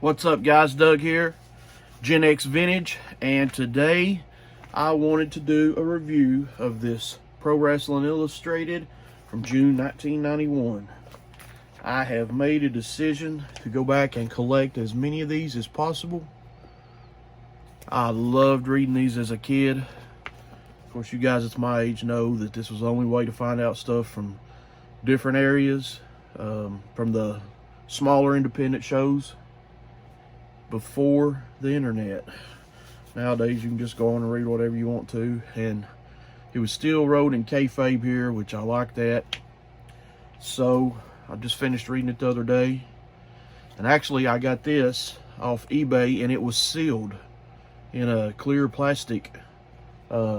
What's up, guys? Doug here, Gen X Vintage, and today I wanted to do a review of this Pro Wrestling Illustrated from June 1991. I have made a decision to go back and collect as many of these as possible. I loved reading these as a kid. Of course, you guys that's my age know that this was the only way to find out stuff from different areas, from the smaller independent shows before the internet. Nowadays you can just go on and read whatever you want to, and it was still wrote in kayfabe here, which I like that. So I just finished reading it the other day, and actually I got this off eBay and it was sealed in a clear plastic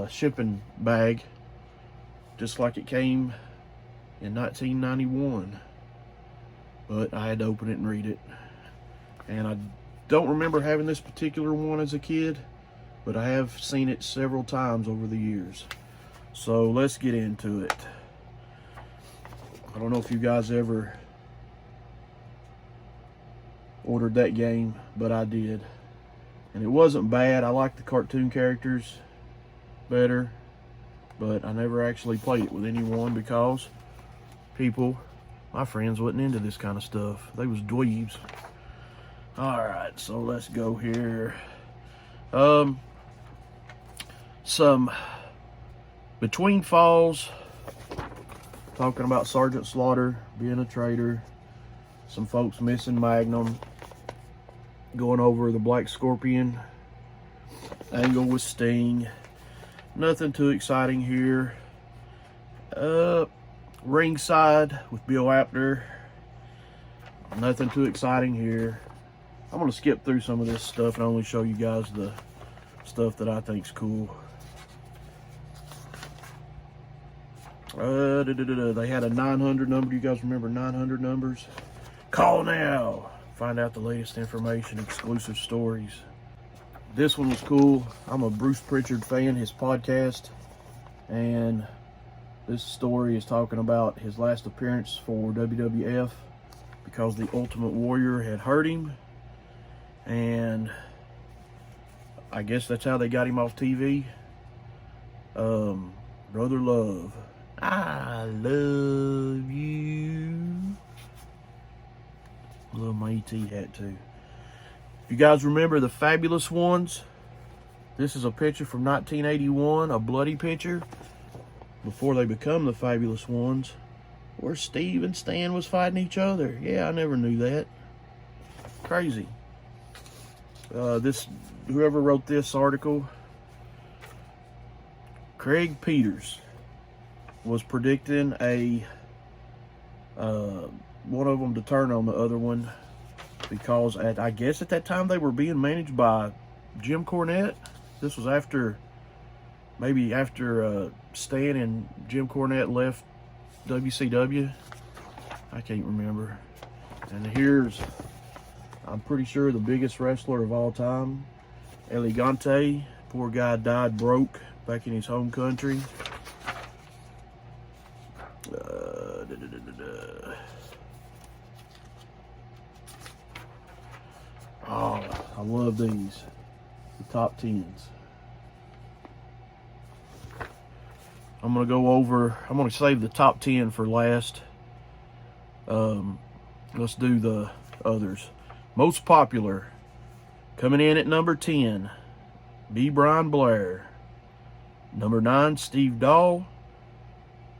shipping bag, just like it came in 1991. But I had to open it and read it, and I don't remember having this particular one as a kid, but I have seen it several times over the years. So let's get into it. I don't know if you guys ever ordered that game, but I did. And it wasn't bad. I like the cartoon characters better, but I never actually played it with anyone because my friends wasn't into this kind of stuff. They was dweebs. Alright, so let's go here. Some between falls, talking about Sergeant Slaughter being a traitor, some folks missing Magnum, going over the Black Scorpion angle with Sting. Nothing too exciting here. Ringside with Bill Apter. Nothing too exciting here. I'm going to skip through some of this stuff and only show you guys the stuff that I think's cool. They had a 900 number. Do you guys remember 900 numbers? Call now. Find out the latest information, exclusive stories. This one was cool. I'm a Bruce Pritchard fan, his podcast. And this story is talking about his last appearance for WWF because the Ultimate Warrior had hurt him. And I guess that's how they got him off TV. Brother Love, I love you. I love my ET hat too. If you guys remember the Fabulous Ones, this is a picture from 1981, a bloody picture before they become the Fabulous Ones, where Steve and Stan was fighting each other. Yeah, I never knew that. Crazy. Whoever wrote this article, Craig Peters, was predicting one of them to turn on the other one because I guess at that time they were being managed by Jim Cornette. This was maybe after Stan and Jim Cornette left WCW. I can't remember. And here's, I'm pretty sure, the biggest wrestler of all time, Elegante. Poor guy died broke back in his home country. Oh, I love these. The top 10s. I'm going to save the top 10 for last. Let's do the others. Most popular, coming in at number 10, B. Brian Blair. Number 9, Steve Dahl.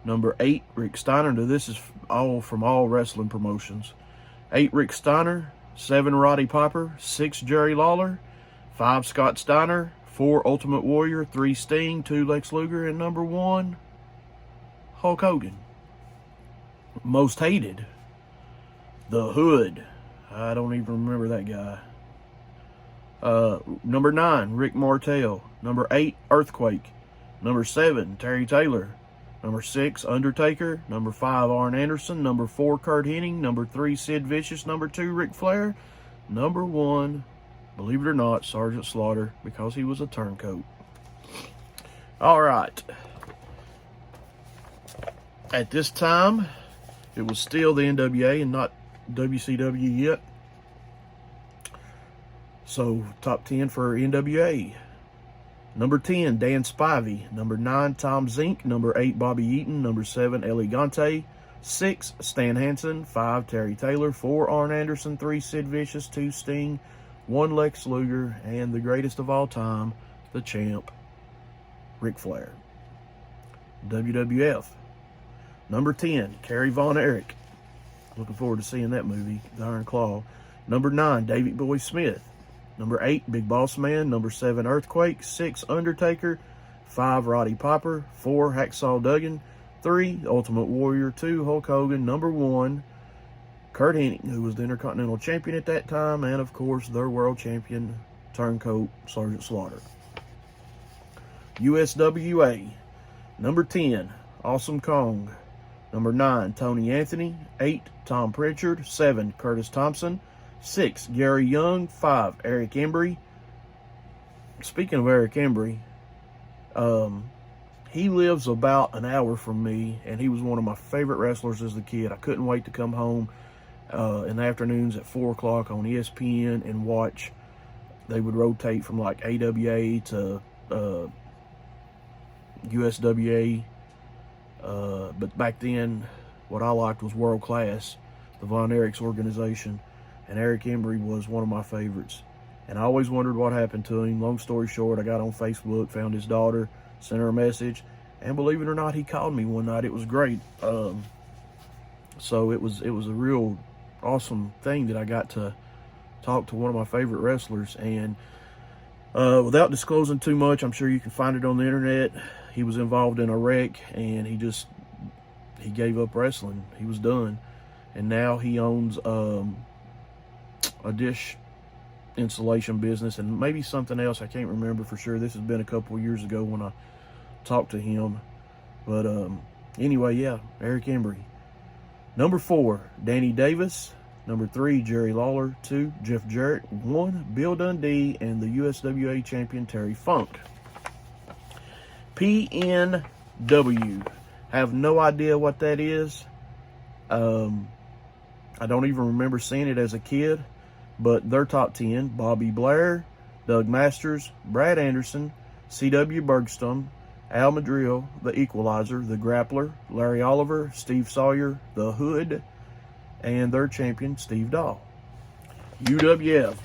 Number 8, Rick Steiner. Now, this is all from all wrestling promotions. 8, Rick Steiner. 7, Roddy Piper. 6, Jerry Lawler. 5, Scott Steiner. 4, Ultimate Warrior. 3, Sting. 2, Lex Luger. And number 1, Hulk Hogan. Most hated, The Hood. I don't even remember that guy. Number 9, Rick Martel. Number 8, Earthquake. Number 7, Terry Taylor. Number 6, Undertaker. Number 5, Arn Anderson. Number 4, Kurt Hennig. Number 3, Sid Vicious. Number 2, Ric Flair. Number 1, believe it or not, Sergeant Slaughter, because he was a turncoat. All right. At this time, it was still the NWA and not WCW yet. So, top 10 for NWA. Number 10, Dan Spivey. Number 9, Tom Zink. Number 8, Bobby Eaton. Number 7, Elegante. 6, Stan Hansen. 5, Terry Taylor. 4, Arn Anderson. 3, Sid Vicious. 2, Sting. 1, Lex Luger. And the greatest of all time, the champ, Ric Flair. WWF. Number 10, Kerry Von Erich. Looking forward to seeing that movie, The Iron Claw. Number 9, Davey Boy Smith. Number 8, Big Boss Man. Number 7, Earthquake. 6, Undertaker. 5, Roddy Piper. 4, Hacksaw Duggan. 3, Ultimate Warrior. 2, Hulk Hogan. Number 1, Kurt Hennig, who was the Intercontinental Champion at that time, and of course their World Champion, Turncoat Sergeant Slaughter. USWA. Number 10, Awesome Kong. Number 9, Tony Anthony. 8, Tom Pritchard. 7, Curtis Thompson. 6, Gary Young. 5, Eric Embry. Speaking of Eric Embry, he lives about an hour from me, and he was one of my favorite wrestlers as a kid. I couldn't wait to come home in the afternoons at 4 o'clock on ESPN and watch. They would rotate from like AWA to USWA. But back then, what I liked was World Class, the Von Erichs organization. And Eric Embry was one of my favorites. And I always wondered what happened to him. Long story short, I got on Facebook, found his daughter, sent her a message. And believe it or not, he called me one night. It was great. So it was a real awesome thing that I got to talk to one of my favorite wrestlers. And without disclosing too much, I'm sure you can find it on the internet. He was involved in a wreck, and he gave up wrestling. He was done. And now he owns a dish installation business and maybe something else. I can't remember for sure. This has been a couple of years ago when I talked to him. But anyway, yeah, Eric Embry. Number 4, Danny Davis. Number 3, Jerry Lawler. 2, Jeff Jarrett. 1, Bill Dundee. And the USWA champion, Terry Funk. PNW. Have no idea what that is. I don't even remember seeing it as a kid. But their top 10, Bobby Blair, Doug Masters, Brad Anderson, C.W. Bergstrom, Al Madrill, The Equalizer, The Grappler, Larry Oliver, Steve Sawyer, The Hood, and their champion, Steve Dahl. UWF.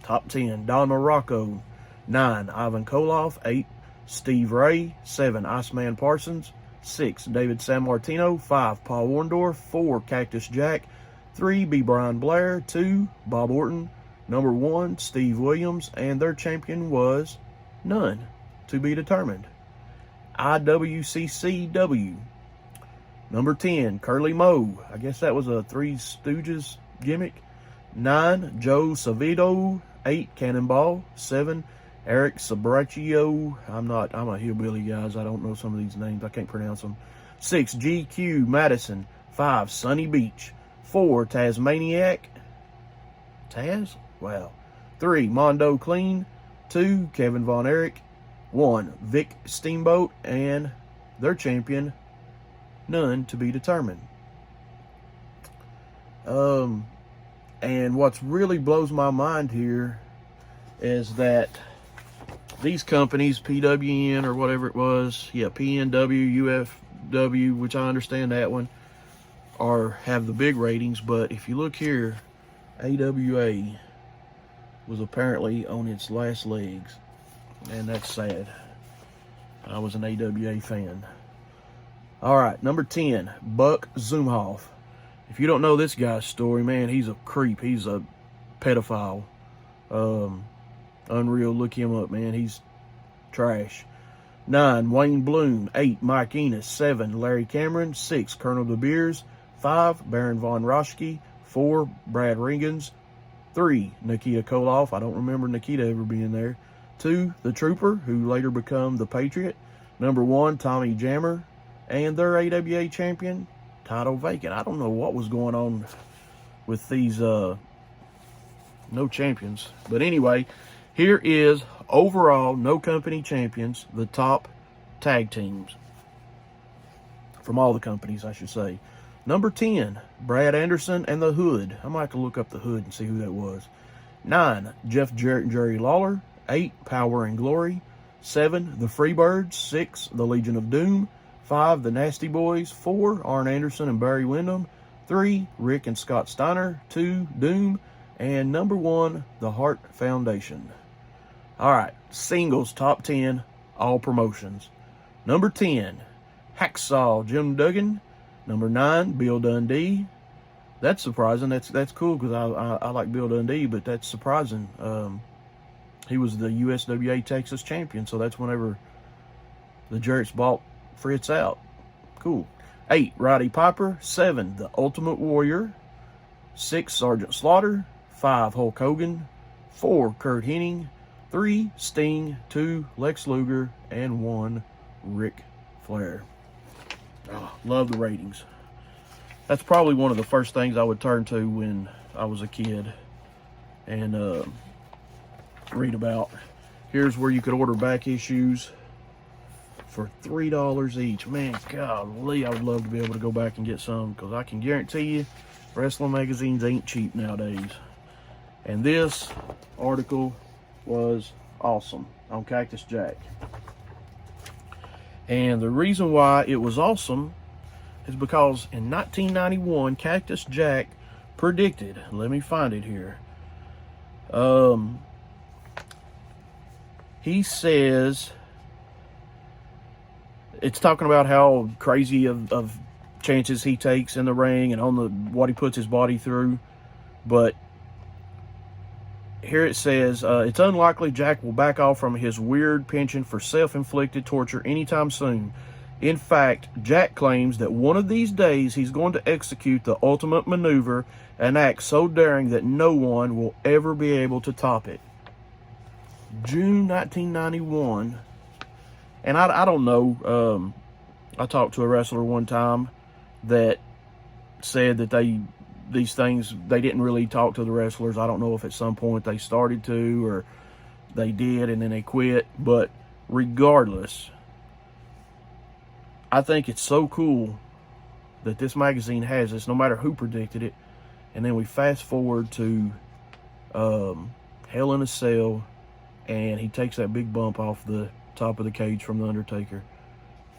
Top 10, Don Morocco. 9, Ivan Koloff. 8, Steve Ray. 7, Iceman Parsons. 6, David Sammartino. 5, Paul Orndorff. 4, Cactus Jack. 3, B. Brian Blair. 2, Bob Orton. Number 1, Steve Williams. And their champion was none to be determined. IWCCW. Number 10, Curly Moe. I guess that was a Three Stooges gimmick. 9, Joe Savito. 8, Cannonball. 7, Eric Sabraccio. I'm a hillbilly, guys. I don't know some of these names. I can't pronounce them. 6, GQ Madison. 5, Sunny Beach. 4, Tasmaniac. Taz? Wow. 3, Mondo Clean. 2, Kevin Von Erich. 1, Vic Steamboat. And their champion, none to be determined. And what's really blows my mind here is that these companies, PWN or whatever it was, yeah, PNW, UFW, which I understand that one, have the big ratings. But if you look here, AWA was apparently on its last legs, and that's sad. I was an AWA fan. All right, number 10, Buck Zumhoff. If you don't know this guy's story, man, he's a creep. He's a pedophile. Unreal. Look him up, man. He's trash. 9, Wayne Bloom. 8, Mike Enos. 7, Larry Cameron. 6, Colonel De Beers. 5, Baron Von Raschke. 4, Brad Riggins. 3, Nikita Koloff. I don't remember Nikita ever being there. 2, The Trooper, who later became the Patriot. Number 1, Tommy Jammer. And their AWA champion, title vacant. I don't know what was going on with these no champions. But anyway, here is overall no company champions, the top tag teams from all the companies, I should say. Number 10, Brad Anderson and the Hood. I might have to look up the Hood and see who that was. 9, Jeff Jarrett and Jerry Lawler. 8, Power and Glory. 7, the Freebirds. 6, the Legion of Doom. 5, the Nasty Boys. 4, Arn Anderson and Barry Windham. 3, Rick and Scott Steiner. 2, Doom. And number 1, the Hart Foundation. All right, singles top 10, all promotions. Number 10, Hacksaw Jim Duggan. Number 9, Bill Dundee. That's surprising. That's cool because I like Bill Dundee, but that's surprising. He was the USWA Texas champion, so that's whenever the Jarretts bought Fritz out. Cool. 8, Roddy Piper. 7, The Ultimate Warrior. 6, Sergeant Slaughter. 5, Hulk Hogan. 4, Kurt Hennig. 3, Sting. 2, Lex Luger. And 1, Ric Flair. Oh, love the ratings. That's probably one of the first things I would turn to when I was a kid and read about. Here's where you could order back issues for $3 each. Man, golly, I would love to be able to go back and get some because I can guarantee you wrestling magazines ain't cheap nowadays. And this article was awesome on Cactus Jack. And the reason why it was awesome is because in 1991, Cactus Jack predicted, let me find it here. He says, it's talking about how crazy of chances he takes in the ring and on what he puts his body through. But here it says, it's unlikely Jack will back off from his weird penchant for self-inflicted torture anytime soon. In fact, Jack claims that one of these days he's going to execute the ultimate maneuver, an act so daring that no one will ever be able to top it. June 1991. And I don't know, I talked to a wrestler one time that said that these things, they didn't really talk to the wrestlers. I don't know if at some point they started to or they did and then they quit. But regardless, I think it's so cool that this magazine has this, no matter who predicted it. And then we fast forward to Hell in a Cell, and he takes that big bump off the top of the cage from The Undertaker.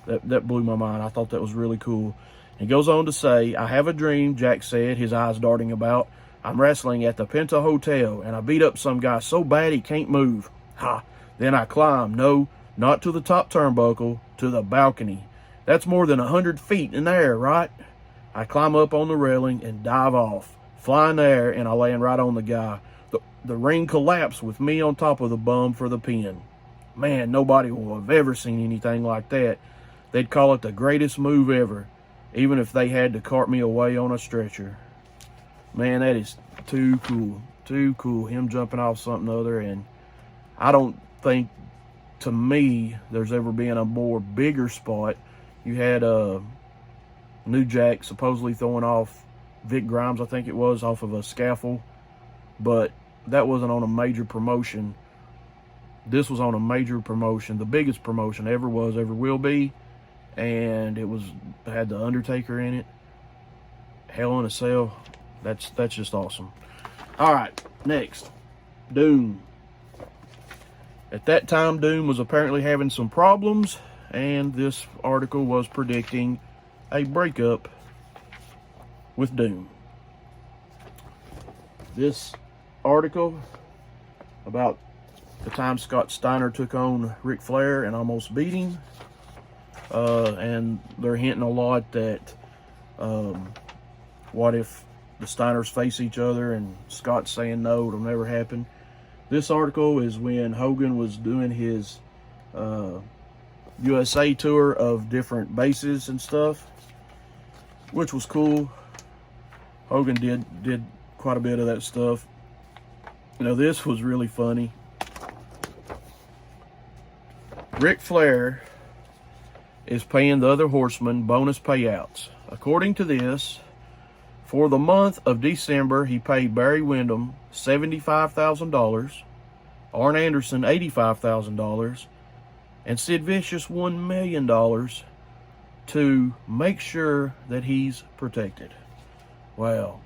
That blew my mind. I thought that was really cool. He goes on to say, I have a dream, Jack said, his eyes darting about. I'm wrestling at the Penta Hotel, and I beat up some guy so bad he can't move. Ha! Then I climb. No, not to the top turnbuckle, to the balcony. That's more than 100 feet in the air, right? I climb up on the railing and dive off, fly in the air, and I land right on the guy. The ring collapsed with me on top of the bum for the pin. Man, nobody will have ever seen anything like that. They'd call it the greatest move ever, even if they had to cart me away on a stretcher. Man, that is too cool. Too cool. Him jumping off something other, and I don't think, to me, there's ever been a more bigger spot. You had New Jack supposedly throwing off Vic Grimes, I think it was, off of a scaffold. But that wasn't on a major promotion. This was on a major promotion, the biggest promotion ever was, ever will be. And it had the Undertaker in it. Hell in a Cell. That's just awesome. All right, next, Doom. At that time, Doom was apparently having some problems, and this article was predicting a breakup with Doom. This article about the time Scott Steiner took on Ric Flair and almost beat him. And they're hinting a lot that what if the Steiners face each other, and Scott's saying no, it'll never happen. This article is when Hogan was doing his USA tour of different bases and stuff, which was cool. Hogan did quite a bit of that stuff. You know, this was really funny. Ric Flair is paying the other horsemen bonus payouts. According to this, for the month of December, he paid Barry Windham $75,000, Arn Anderson $85,000, and Sid Vicious $1 million to make sure that he's protected. Wow.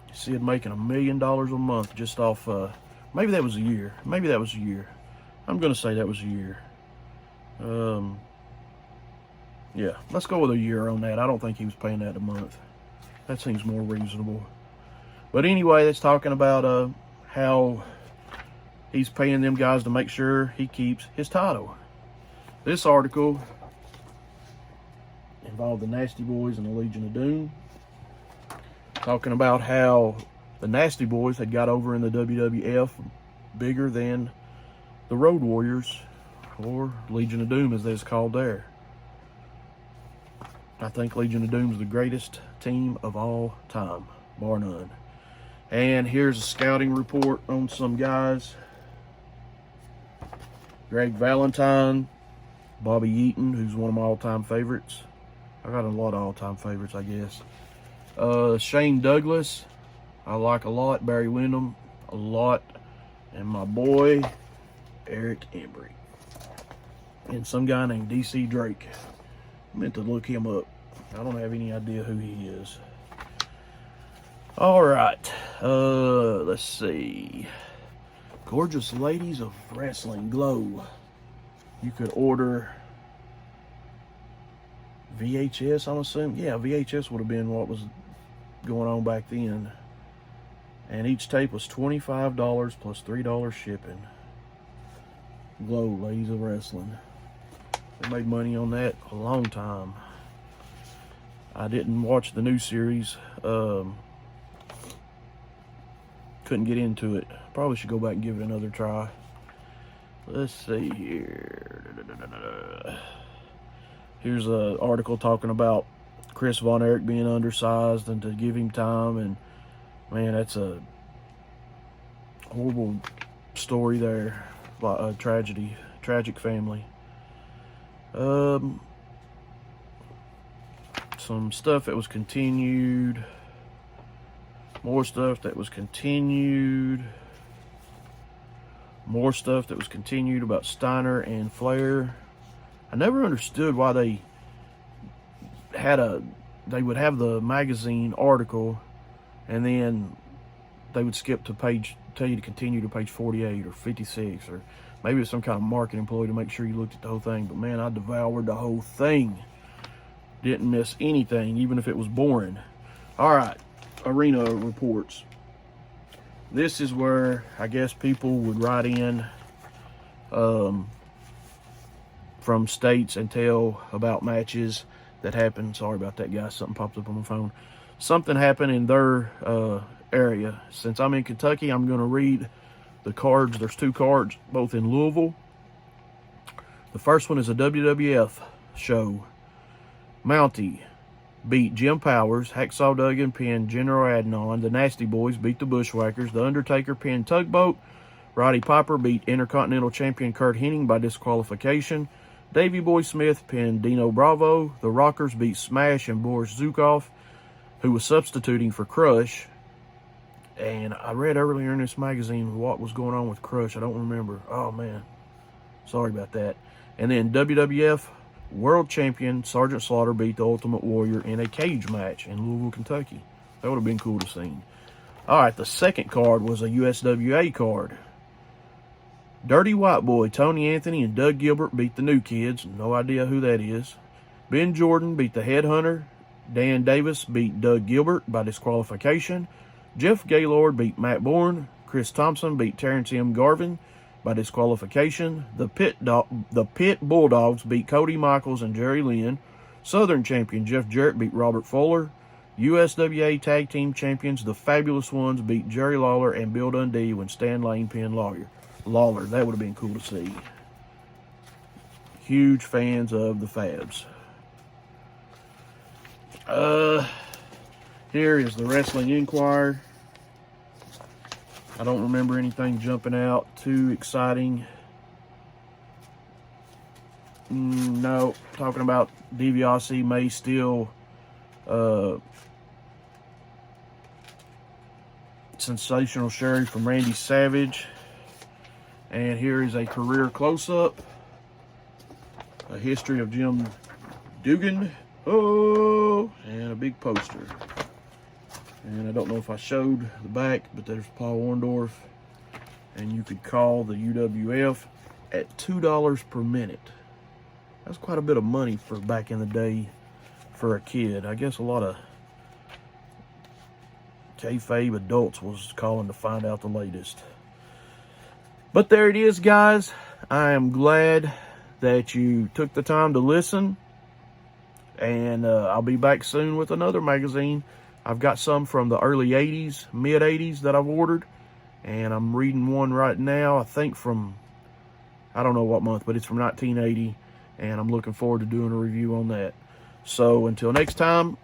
You see it making $1 million a month just off, maybe that was a year. Maybe that was a year. I'm going to say that was a year. Yeah, let's go with a year on that. I don't think he was paying that a month. That seems more reasonable. But anyway, that's talking about how he's paying them guys to make sure he keeps his title. This article involved the Nasty Boys and the Legion of Doom, talking about how the Nasty Boys had got over in the WWF bigger than the Road Warriors, or Legion of Doom as they're called there. I think Legion of Doom is the greatest team of all time, bar none. And here's a scouting report on some guys. Greg Valentine, Bobby Eaton, who's one of my all-time favorites. I got a lot of all-time favorites, I guess. Shane Douglas, I like a lot. Barry Windham, a lot. And my boy, Eric Embry. And some guy named DC Drake. I meant to look him up. I don't have any idea who he is. All right. Let's see. Gorgeous Ladies of Wrestling Glow. You could order VHS, I'm assuming. Yeah, VHS would have been what was going on back then. And each tape was $25 plus $3 shipping. Glow, Ladies of Wrestling. They made money on that a long time. I didn't watch the new series. Couldn't get into it. Probably should go back and give it another try. Let's see here. Here's an article talking about Chris Von Erich being undersized and to give him time. And man, that's a horrible story there. A tragedy, tragic family. Some stuff that was continued. More stuff that was continued. More stuff that was continued about Steiner and Flair. I never understood why they would have the magazine article and then they would skip to tell you to continue to page 48 or 56, or maybe it's some kind of marketing employee to make sure you looked at the whole thing. But man, I devoured the whole thing. Didn't miss anything, even if it was boring. All right, arena reports. This is where I guess people would write in from states and tell about matches that happened. Sorry about that, guys. Something popped up on my phone. Something happened in their area. Since I'm in Kentucky, I'm going to read the cards. There's two cards, both in Louisville. The first one is a WWF show. Mountie beat Jim Powers. Hacksaw Duggan pinned General Adnan. The Nasty Boys beat the Bushwhackers. The Undertaker pinned Tugboat. Roddy Piper beat Intercontinental Champion Kurt Hennig by disqualification. Davey Boy Smith pinned Dino Bravo. The Rockers beat Smash and Boris Zukov, who was substituting for Crush. And I read earlier in this magazine what was going on with Crush. I don't remember. Oh, man. Sorry about that. And then WWF World Champion Sergeant Slaughter beat the Ultimate Warrior in a cage match in Louisville, Kentucky. That would have been cool to see. All right, the second card was a USWA card. Dirty White Boy Tony Anthony and Doug Gilbert beat the New Kids. No idea who that is. Ben Jordan beat the Headhunter. Dan Davis beat Doug Gilbert by disqualification. Jeff Gaylord beat Matt Bourne. Chris Thompson beat Terrence M. Garvin by disqualification. The Pit Bulldogs beat Cody Michaels and Jerry Lynn. Southern Champion Jeff Jarrett beat Robert Fuller. USWA Tag Team Champions, the Fabulous Ones, beat Jerry Lawler and Bill Dundee when Stan Lane pinned Lawler. That would have been cool to see. Huge fans of the Fabs. Here is the Wrestling Inquirer. I don't remember anything jumping out too exciting. No, talking about DiBiase may steal Sensational Sherry from Randy Savage. And here is a career close-up. A history of Jim Duggan. Oh, and a big poster. And I don't know if I showed the back, but there's Paul Orndorff. And you could call the UWF at $2 per minute. That's quite a bit of money for back in the day for a kid. I guess a lot of kayfabe adults was calling to find out the latest. But there it is, guys. I am glad that you took the time to listen. And I'll be back soon with another magazine. I've got some from the early 80s, mid 80s that I've ordered. And I'm reading one right now, I think from, I don't know what month, but it's from 1980. And I'm looking forward to doing a review on that. So until next time,